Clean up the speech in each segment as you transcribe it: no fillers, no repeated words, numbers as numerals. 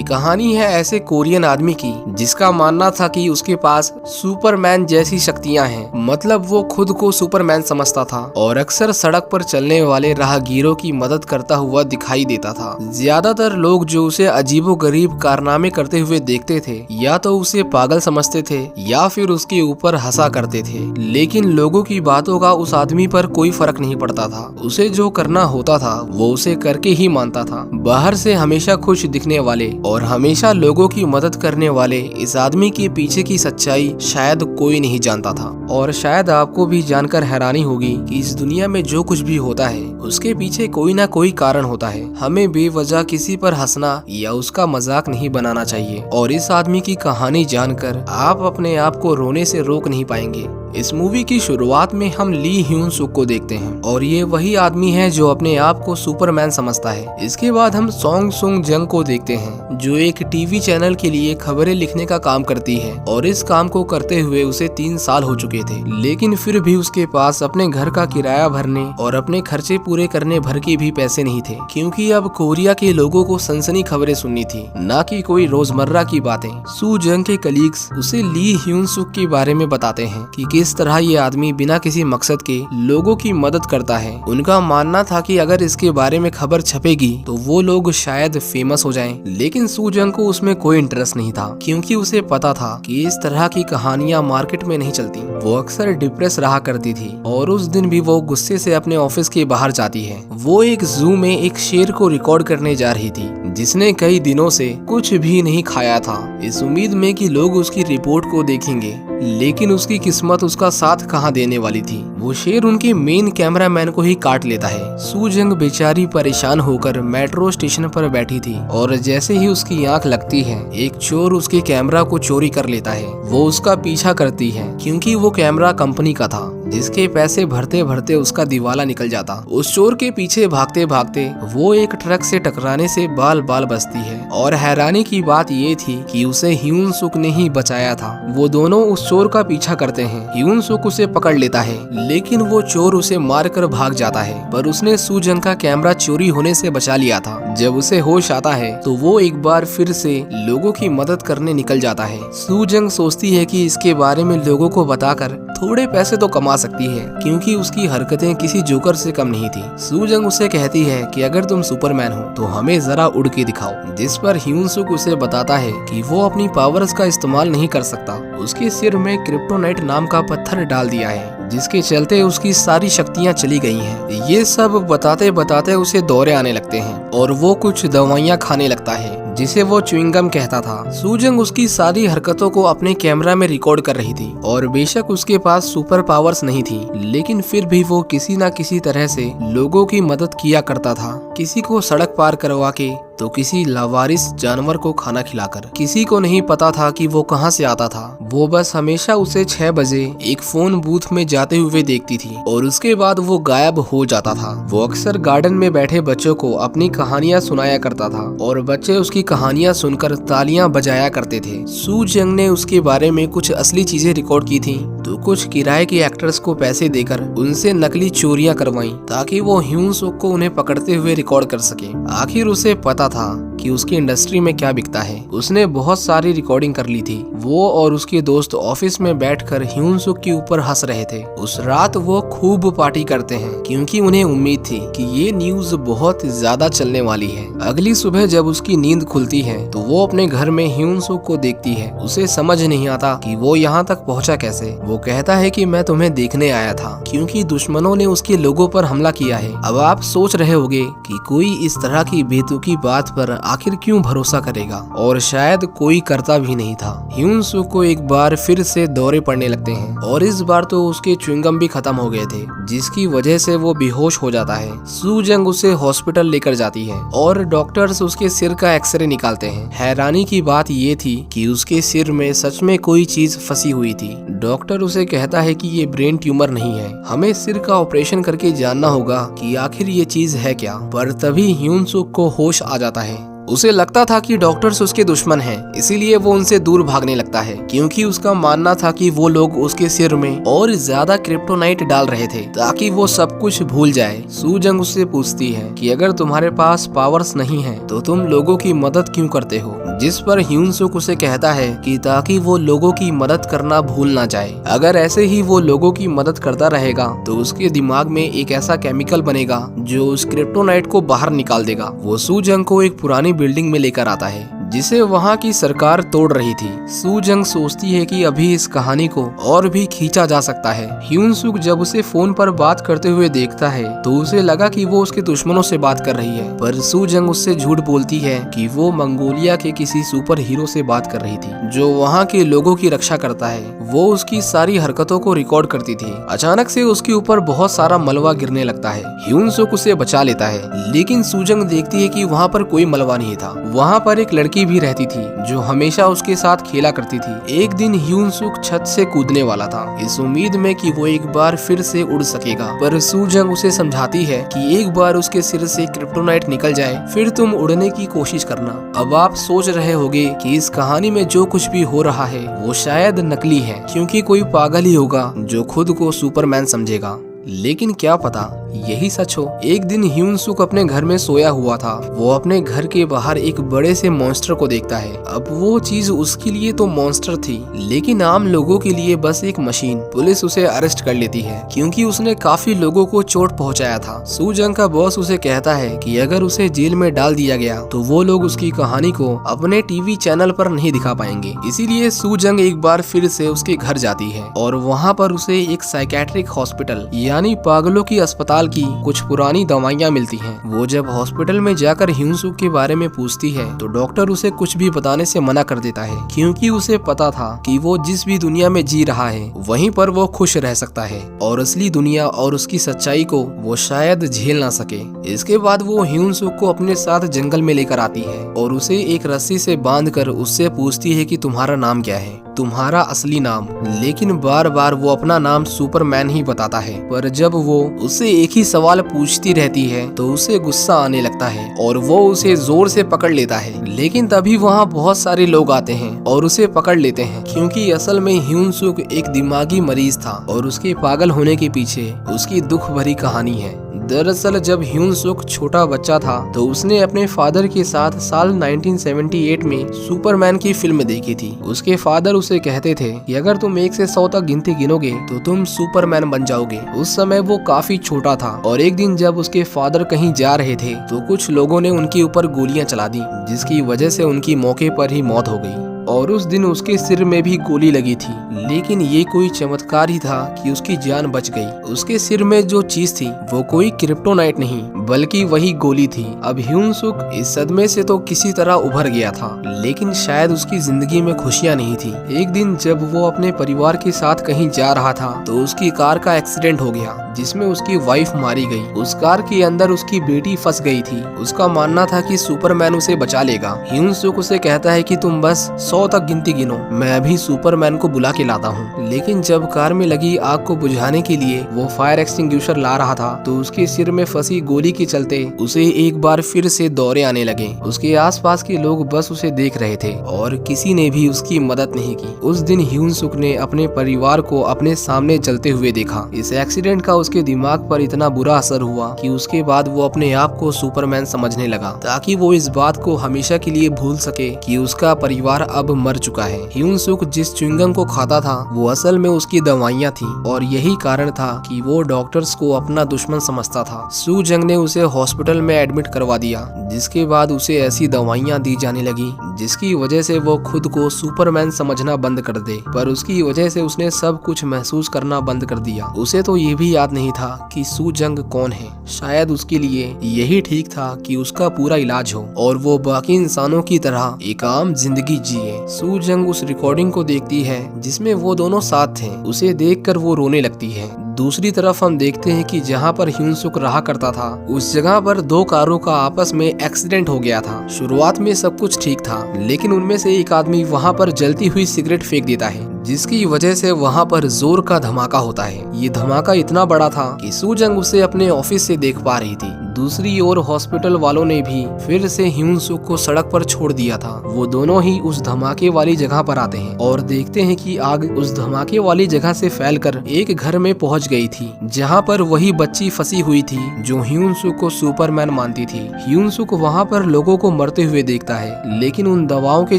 ये कहानी है ऐसे कोरियन आदमी की जिसका मानना था कि उसके पास सुपरमैन जैसी शक्तियां हैं। मतलब वो खुद को सुपरमैन समझता था और अक्सर सड़क पर चलने वाले राहगीरों की मदद करता हुआ दिखाई देता था। ज्यादातर लोग जो उसे अजीबोगरीब कारनामे करते हुए देखते थे या तो उसे पागल समझते थे या फिर उसके ऊपर हंसा करते थे, लेकिन लोगों की बातों का उस आदमी पर कोई फर्क नहीं पड़ता था। उसे जो करना होता था वो उसे करके ही मानता था। बाहर से हमेशा खुश दिखने वाले और हमेशा लोगों की मदद करने वाले इस आदमी के पीछे की सच्चाई शायद कोई नहीं जानता था। और शायद आपको भी जानकर हैरानी होगी कि इस दुनिया में जो कुछ भी होता है उसके पीछे कोई ना कोई कारण होता है। हमें बेवजह किसी पर हंसना या उसका मजाक नहीं बनाना चाहिए। और इस आदमी की कहानी जानकर आप अपने आप को रोने से रोक नहीं पाएंगे। इस मूवी की शुरुआत में हम ली ह्यून सुक को देखते हैं और ये वही आदमी है जो अपने आप को सुपरमैन समझता है। इसके बाद हम सोंग सुंग जंग को देखते हैं जो एक टीवी चैनल के लिए खबरें लिखने का काम करती है और इस काम को करते हुए उसे 3 साल हो चुके थे, लेकिन फिर भी उसके पास अपने घर का किराया भरने और अपने खर्चे पूरे करने भर के भी पैसे नहीं थे, क्योंकि अब कोरिया के लोगों को सनसनी खबरें सुननी थी, न कि कोई रोजमर्रा की बातें। सू जंग के कलीग्स उसे ली ह्यून सुक के बारे में बताते हैं कि किस तरह ये आदमी बिना किसी मकसद के लोगों की मदद करता है। उनका मानना था कि अगर इसके बारे में खबर छपेगी तो वो लोग शायद फेमस हो जाएं, लेकिन सू जंग को उसमें कोई इंटरेस्ट नहीं था, क्योंकि उसे पता था कि इस तरह की कहानियां मार्केट में नहीं चलती। वो अक्सर डिप्रेस रहा करती थी और उस दिन भी वो गुस्से से अपने ऑफिस के बाहर जाती है। वो एक जू में एक शेर को रिकॉर्ड करने जा रही थी जिसने कई दिनों से कुछ भी नहीं खाया था, इस उम्मीद में कि लोग उसकी रिपोर्ट को देखेंगे, लेकिन उसकी किस्मत उसका साथ कहां देने वाली थी। वो शेर उनके मेन कैमरामैन को ही काट लेता है। सू जंग बेचारी परेशान होकर मेट्रो स्टेशन पर बैठी थी और जैसे ही उसकी आंख लगती है एक चोर उसके कैमरा को चोरी कर लेता है। वो उसका पीछा करती है क्योंकि वो कैमरा कंपनी का था जिसके पैसे भरते भरते उसका दिवाला निकल जाता। उस चोर के पीछे भागते भागते वो एक ट्रक से टकराने से बाल बाल बचती है और हैरानी की बात ये थी कि उसे ह्यून सुक ने ही बचाया था। वो दोनों उस चोर का पीछा करते हैं। ह्यून सुक उसे पकड़ लेता है, लेकिन वो चोर उसे मारकर भाग जाता है, पर उसने सू जंग का कैमरा चोरी होने से बचा लिया था। जब उसे होश आता है तो वो एक बार फिर से लोगों की मदद करने निकल जाता है। सू जंग सोचती है कि इसके बारे में लोगों को बताकर थोड़े पैसे तो कमा सकती है, क्योंकि उसकी हरकतें किसी जोकर से कम नहीं थी। सू जंग उसे कहती है कि अगर तुम सुपरमैन हो तो हमें जरा उड़ के दिखाओ, जिस पर ह्यून सुक उसे बताता है कि वो अपनी पावर्स का इस्तेमाल नहीं कर सकता। उसके सिर में क्रिप्टोनाइट नाम का पत्थर डाल दिया है जिसके चलते उसकी सारी शक्तियां चली गई हैं। ये सब बताते बताते उसे दौरे आने लगते हैं और वो कुछ दवाइयां खाने लगता है जिसे वो च्युइंगम कहता था। सू जंग उसकी सारी हरकतों को अपने कैमरा में रिकॉर्ड कर रही थी और बेशक उसके पास सुपर पावर्स नहीं थी, लेकिन फिर भी वो किसी न किसी तरह से लोगों की मदद किया करता था। किसी को सड़क पार करवा के तो किसी लावारिस जानवर को खाना खिलाकर। किसी को नहीं पता था कि वो कहां से आता था। वो बस हमेशा उसे 6 बजे एक फोन बूथ में जाते हुए देखती थी और उसके बाद वो गायब हो जाता था। वो अक्सर गार्डन में बैठे बच्चों को अपनी कहानियां सुनाया करता था और बच्चे उसकी कहानियां सुनकर तालियां बजाया करते थे। सू जंग ने उसके बारे में कुछ असली चीजें रिकॉर्ड की थी तो कुछ किराए के एक्टर्स को पैसे देकर उनसे नकली चोरियां करवाई ताकि वो ह्यून सुक को उन्हें पकड़ते हुए रिकॉर्ड कर सके। आखिर उसे पता था कि उसकी इंडस्ट्री में क्या बिकता है। उसने बहुत सारी रिकॉर्डिंग कर ली थी। वो और उसके दोस्त ऑफिस में बैठकर ह्यून सुक के ऊपर हंस रहे थे। उस रात वो खूब पार्टी करते हैं क्योंकि उन्हें उम्मीद थी कि ये न्यूज बहुत ज्यादा चलने वाली है। अगली सुबह जब उसकी नींद खुलती है तो वो अपने घर में ह्यून सुक को देखती है। उसे समझ नहीं आता कि वो यहाँ तक पहुँचा कैसे। वो कहता है कि मैं तुम्हें देखने आया था क्योंकि दुश्मनों ने उसके लोगों पर हमला किया है। अब आप सोच रहे होंगे कि कोई इस तरह की बेतुकी बात पर आखिर क्यों भरोसा करेगा, और शायद कोई करता भी नहीं था। ह्यून सुक को एक बार फिर से दौरे पड़ने लगते हैं और इस बार तो उसके च्युइंगम भी खत्म हो गए थे, जिसकी वजह से वो बेहोश हो जाता है। सू जंग उसे हॉस्पिटल लेकर जाती है और डॉक्टर्स उसके सिर का एक्सरे निकालते हैं। हैरानी की बात ये थी कि उसके सिर में सच में कोई चीज फंसी हुई थी। डॉक्टर उसे कहता है कि ये ब्रेन ट्यूमर नहीं है, हमें सिर का ऑपरेशन करके जानना होगा कि आखिर ये चीज है क्या। पर तभी ह्यून सुक को होश आ जाता है। उसे लगता था कि डॉक्टर्स उसके दुश्मन हैं, इसीलिए वो उनसे दूर भागने लगता है, क्योंकि उसका मानना था कि वो लोग उसके सिर में और ज्यादा क्रिप्टोनाइट डाल रहे थे ताकि वो सब कुछ भूल जाए। सू जंग उससे पूछती है कि अगर तुम्हारे पास पावर्स नहीं है तो तुम लोगों की मदद क्यों करते हो। जिस पर ह्यून सुक उसे कहता है कि ताकि वो लोगों की मदद करना भूल ना जाए। अगर ऐसे ही वो लोगों की मदद करता रहेगा तो उसके दिमाग में एक ऐसा केमिकल बनेगा जो उस क्रिप्टोनाइट को बाहर निकाल देगा। वो सू जंग को एक पुरानी बिल्डिंग में लेकर आता है जिसे वहाँ की सरकार तोड़ रही थी। सू जंग सोचती है कि अभी इस कहानी को और भी खींचा जा सकता है। ह्यून सुक जब उसे फोन पर बात करते हुए देखता है तो उसे लगा कि वो उसके दुश्मनों से बात कर रही है, पर सू जंग उससे झूठ बोलती है कि वो मंगोलिया के किसी सुपर हीरो से बात कर रही थी जो वहाँ के लोगों की रक्षा करता है। वो उसकी सारी हरकतों को रिकॉर्ड करती थी। अचानक से उसके ऊपर बहुत सारा मलबा गिरने लगता है। ह्यून सुक उसे बचा लेता है, लेकिन सू जंग देखती है कि वहाँ पर कोई मलबा नहीं था। वहाँ पर एक लड़की भी रहती थी जो हमेशा उसके साथ खेला करती थी। एक दिन ह्यून सुक छत से कूदने वाला था इस उम्मीद में कि वो एक बार फिर से उड़ सकेगा, पर सू जंग उसे समझाती है कि एक बार उसके सिर से क्रिप्टोनाइट निकल जाए फिर तुम उड़ने की कोशिश करना। अब आप सोच रहे होंगे कि इस कहानी में जो कुछ भी हो रहा है वो शायद नकली है, क्योंकि कोई पागल ही होगा जो खुद को सुपरमैन समझेगा। लेकिन क्या पता यही सच हो। एक दिन ह्यून सुक अपने घर में सोया हुआ था। वो अपने घर के बाहर एक बड़े से मॉन्स्टर को देखता है। अब वो चीज उसके लिए तो मॉन्स्टर थी, लेकिन आम लोगों के लिए बस एक मशीन। पुलिस उसे अरेस्ट कर लेती है क्योंकि उसने काफी लोगों को चोट पहुंचाया था। सू जंग का बॉस उसे कहता है कि अगर उसे जेल में डाल दिया गया तो वो लोग उसकी कहानी को अपने टीवी चैनल पर नहीं दिखा पाएंगे। इसीलिए सू जंग एक बार फिर से उसके घर जाती है और वहाँ पर उसे एक साइकेट्रिक हॉस्पिटल यानी पागलों की अस्पताल की कुछ पुरानी दवाइयाँ मिलती हैं। वो जब हॉस्पिटल में जाकर ह्यून सुक के बारे में पूछती है तो डॉक्टर उसे कुछ भी बताने से मना कर देता है, क्योंकि उसे पता था कि वो जिस भी दुनिया में जी रहा है वहीं पर वो खुश रह सकता है और असली दुनिया और उसकी सच्चाई को वो शायद झेल ना सके। इसके बाद वो ह्यून सुक को अपने साथ जंगल में लेकर आती है और उसे एक रस्सी से बांधकर उससे पूछती है कि तुम्हारा नाम क्या है, तुम्हारा असली नाम। लेकिन बार बार वो अपना नाम सुपरमैन ही बताता है, पर जब वो उससे एक ही सवाल पूछती रहती है तो उसे गुस्सा आने लगता है और वो उसे जोर से पकड़ लेता है। लेकिन तभी वहाँ बहुत सारे लोग आते हैं और उसे पकड़ लेते हैं, क्योंकि असल में ह्यून सुक एक दिमागी मरीज था और उसके पागल होने के पीछे उसकी दुख भरी कहानी है। दरअसल जब ह्यून सुक छोटा बच्चा था तो उसने अपने फादर के साथ साल 1978 में सुपरमैन की फिल्म देखी थी। उसके फादर उसे कहते थे कि अगर तुम 1 से 100 तक गिनती गिनोगे तो तुम सुपरमैन बन जाओगे। उस समय वो काफी छोटा था और एक दिन जब उसके फादर कहीं जा रहे थे तो कुछ लोगों ने उनके ऊपर गोलियां चला दी, जिसकी वजह से उनकी मौके पर ही मौत हो गई और उस दिन उसके सिर में भी गोली लगी थी। लेकिन ये कोई चमत्कार ही था कि उसकी जान बच गई। उसके सिर में जो चीज थी वो कोई क्रिप्टोनाइट नहीं बल्कि वही गोली थी। अब ह्यून सुक इस सदमे से तो किसी तरह उभर गया था, लेकिन शायद उसकी जिंदगी में खुशियां नहीं थी। एक दिन जब वो अपने परिवार के साथ कहीं जा रहा था तो उसकी कार का एक्सीडेंट हो गया जिसमें उसकी वाइफ मारी गई। उस कार के अंदर उसकी बेटी फंस गई थी। उसका मानना था कि सुपरमैन उसे बचा लेगा। ह्यून सुक उसे कहता है कि तुम बस 100 तक गिनती गिनो, मैं अभी सुपरमैन को बुला के लाता हूँ। लेकिन जब कार में लगी आग को बुझाने के लिए वो फायर एक्सटिंग्विशर ला रहा था तो उसके सिर में फंसी गोली के चलते उसे एक बार फिर से दौरे आने लगे। उसके आसपास के लोग बस उसे देख रहे थे और किसी ने भी उसकी मदद नहीं की। उस दिन ह्यून सुक ने अपने परिवार को अपने सामने जलते हुए देखा। इस एक्सीडेंट का उसके दिमाग पर इतना बुरा असर हुआ कि उसके बाद वो अपने आप को सुपरमैन समझने लगा, ताकि वो इस बात को हमेशा के लिए भूल सके कि उसका परिवार अब मर चुका है। ह्यून सुक जिस च्युइंगम को खाता था वो असल में उसकी दवाइयाँ थी और यही कारण था कि वो डॉक्टर्स को अपना दुश्मन समझता था। सू जंग ने उसे हॉस्पिटल में एडमिट करवा दिया, जिसके बाद उसे ऐसी दवाइयाँ दी जाने लगी जिसकी वजह से वो खुद को सुपरमैन समझना बंद कर दे। पर उसकी वजह से उसने सब कुछ महसूस करना बंद कर दिया। उसे तो ये भी याद नहीं था कि सू जंग कौन है। शायद उसके लिए यही ठीक था कि उसका पूरा इलाज हो और वो बाकी इंसानों की तरह एक आम जिंदगी जिए। सू जंग उस रिकॉर्डिंग को देखती है जिसमें वो दोनों साथ थे। उसे देखकर वो रोने लगती है। दूसरी तरफ हम देखते हैं कि जहाँ पर ह्यून सुक रहा करता था उस जगह पर 2 कारों का आपस में एक्सीडेंट हो गया था। शुरुआत में सब कुछ ठीक था, लेकिन उनमें से एक आदमी वहाँ पर जलती हुई सिगरेट फेंक देता है, जिसकी वजह से वहाँ पर जोर का धमाका होता है। ये धमाका इतना बड़ा था कि सू जंग उसे अपने ऑफिस से देख पा रही थी। दूसरी ओर हॉस्पिटल वालों ने भी फिर से ह्यून सुक को सड़क पर छोड़ दिया था। वो दोनों ही उस धमाके वाली जगह पर आते हैं और देखते हैं कि आग उस धमाके वाली जगह से फैलकर एक घर में पहुंच गई थी, जहां पर वही बच्ची फंसी हुई थी जो ह्यून सुक को सुपरमैन मानती थी। ह्यून सुक वहां पर लोगों को मरते हुए देखता है, लेकिन उन दवाओं के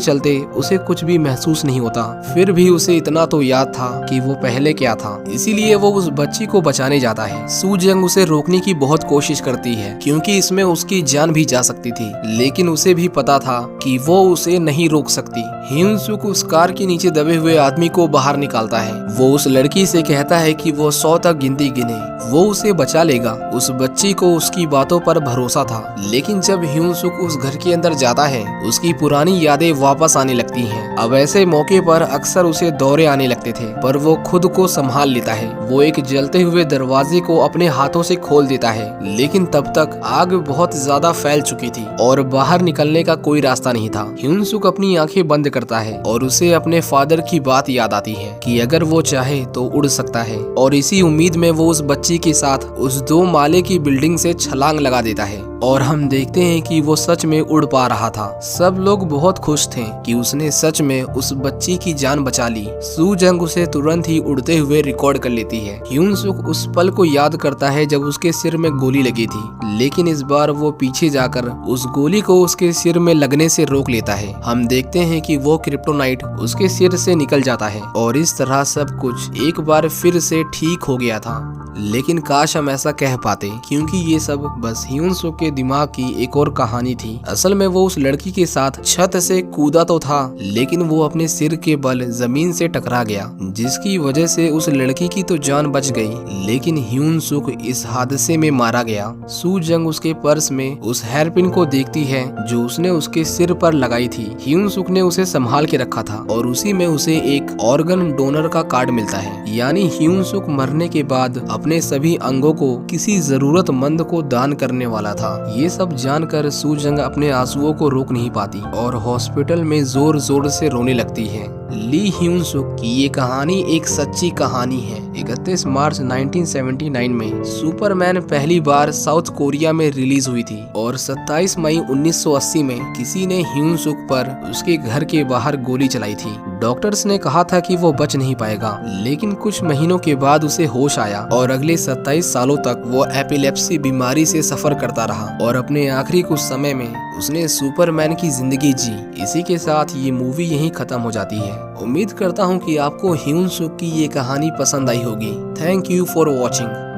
चलते उसे कुछ भी महसूस नहीं होता। फिर भी उसे इतना तो याद था कि वो पहले क्या था, इसीलिए वो उस बच्ची को बचाने जाता है। सू जंग उसे रोकने की बहुत कोशिश करती है क्योंकि इसमें उसकी जान भी जा सकती थी, लेकिन उसे भी पता था कि वो उसे नहीं रोक सकती। ह्यून सुक उस कार के नीचे दबे हुए आदमी को बाहर निकालता है। वो उस लड़की से कहता है कि वो 100 तक गिनती गिने, वो उसे बचा लेगा। उस बच्ची को उसकी बातों पर भरोसा था, लेकिन जब ह्यून सुक उस घर के अंदर जाता है उसकी पुरानी यादें वापस आने लगती हैं। अब ऐसे मौके पर अक्सर उसे दौरे आने लगते थे, पर वो खुद को संभाल लेता है। वो एक जलते हुए दरवाजे को अपने हाथों से खोल देता है, लेकिन तब तक आग बहुत ज्यादा फैल चुकी थी और बाहर निकलने का कोई रास्ता नहीं था। ह्यून सुक अपनी आंखें बंद करता है और उसे अपने फादर की बात याद आती है कि अगर वो चाहे तो उड़ सकता है, और इसी उम्मीद में वो उस बच्ची के साथ उस 2 माले की बिल्डिंग से छलांग लगा देता है और हम देखते हैं कि वो सच में उड़ पा रहा था। सब लोग बहुत खुश थे कि उसने सच में उस बच्ची की जान बचा ली। सू जंग उसे तुरंत ही उड़ते हुए रिकॉर्ड कर लेती है। ह्यून सुक उस पल को याद करता है जब उसके सिर में गोली लगी थी, लेकिन इस बार वो पीछे जाकर उस गोली को उसके सिर में लगने से रोक लेता है। हम देखते हैं कि वो क्रिप्टोनाइट उसके सिर से निकल जाता है और इस तरह सब कुछ एक बार फिर से ठीक हो गया था। लेकिन काश हम ऐसा कह पाते, क्योंकि ये सब बस ह्यून सुक के दिमाग की एक और कहानी थी। असल में वो उस लड़की के साथ छत से कूदा तो था, लेकिन वो अपने सिर के बल जमीन से टकरा गया, जिसकी वजह से उस लड़की की तो जान बच गई, लेकिन ह्यून सुक इस हादसे में मारा गया। सू जंग उसके पर्स में उस हेयरपिन को देखती है जो उसने उसके सिर पर लगाई थी। ह्यून सुक ने उसे संभाल के रखा था और उसी में उसे एक ऑर्गन डोनर का कार्ड मिलता है, यानी ह्यून सुक मरने के बाद अपने सभी अंगों को किसी जरूरतमंद को दान करने वाला था। ये सब जानकर सू जंग अपने आंसुओं को रोक नहीं पाती और हॉस्पिटल में जोर जोर से रोने लगती है। ली ह्यून सुक की ये कहानी एक सच्ची कहानी है। 31 मार्च 1979 में सुपरमैन पहली बार साउथ कोरिया में रिलीज हुई थी और 27 मई 1980 में किसी ने ह्यून सुक पर उसके घर के बाहर गोली चलाई थी। डॉक्टर्स ने कहा था कि वो बच नहीं पाएगा, लेकिन कुछ महीनों के बाद उसे होश आया और अगले 27 सालों तक वो एपिलेप्सी बीमारी से सफर करता रहा और अपने आखिरी कुछ समय में उसने सुपरमैन की जिंदगी जी। इसी के साथ ये मूवी यहीं खत्म हो जाती है। उम्मीद करता हूँ कि आपको ह्यून सुक की ये कहानी पसंद आई होगी। Thank you for watching.